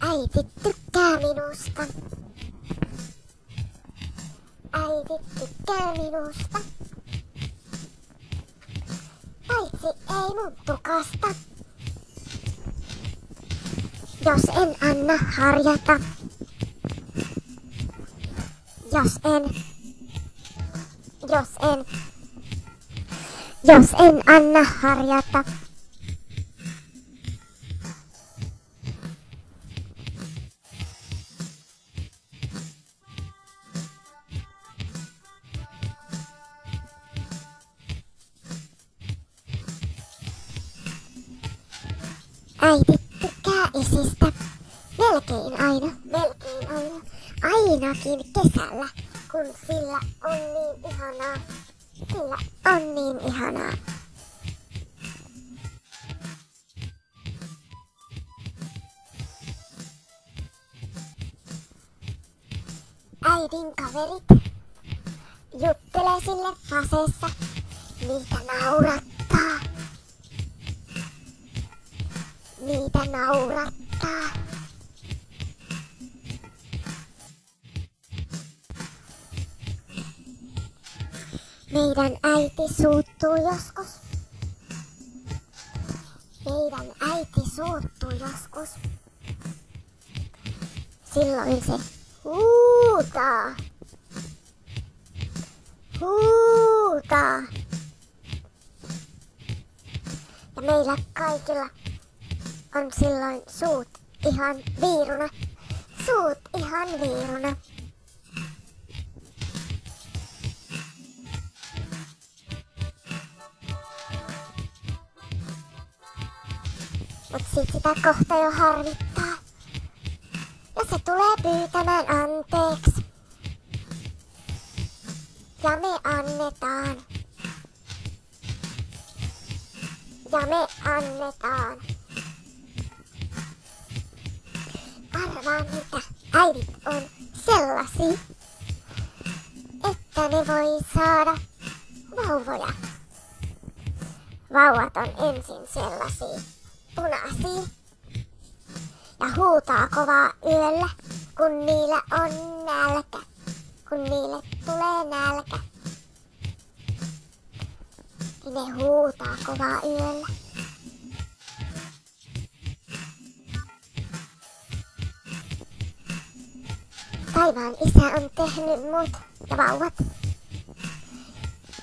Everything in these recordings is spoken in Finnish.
Äiti tykkää minusta. Äiti tykkää minusta. Paitsi ei mun tukasta. Jos en anna harjata. Jos en anna harjata. Äiti tykkää isistä. Melkein aina. Ainakin kesällä, kun sillä on niin ihanaa. Sillä on niin ihanaa. Äidin kaverit juttelee sille faseessa. Niitä naurattaa. Meidän äiti suuttuu joskus. Silloin se huutaa. Ja meillä kaikilla on silloin suut ihan viiruna. Mut sit sitä kohta jo harmittaa. Ja se tulee pyytämään anteeksi. Ja me annetaan. Arvaa mitä äidit on sellaisia, että ne voi saada vauvoja. Vauvat on ensin sellaisia punaisia ja huutaa kovaa yöllä, kun niillä on nälkä. Kun niille tulee nälkä, niin ne huutaa kovaa yöllä. Taivaan isä on tehnyt mut ja vauvat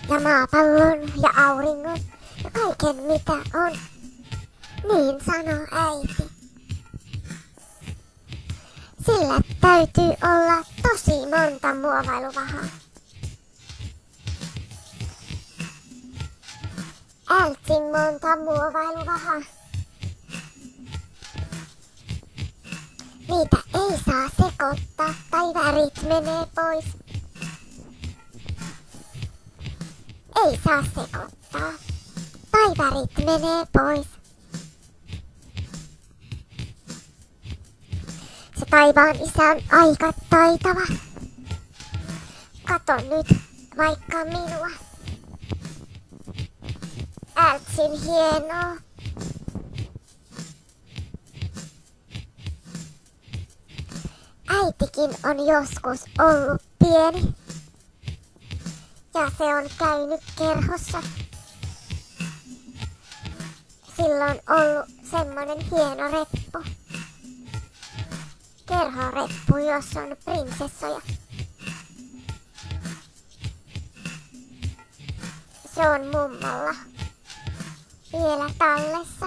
ja maapallon ja auringon ja kaiken mitä on. Niin sanoo äiti. Sillä täytyy olla tosi monta muovailuvahaa. Ältsin monta muovailuvahaa. Niitä ei saa sekoittaa tai värit menee pois. Ei saa sekoittaa tai värit menee pois. Se taivaan isä on aika taitava. Kato nyt vaikka minua. Ältsin hienoa. Äitikin on joskus ollut pieni. Ja se on käynyt kerhossa. Silloin ollut semmonen hieno reppu. Kerhoreppu, jossa on prinsessoja. Se on mummolla vielä tallessa.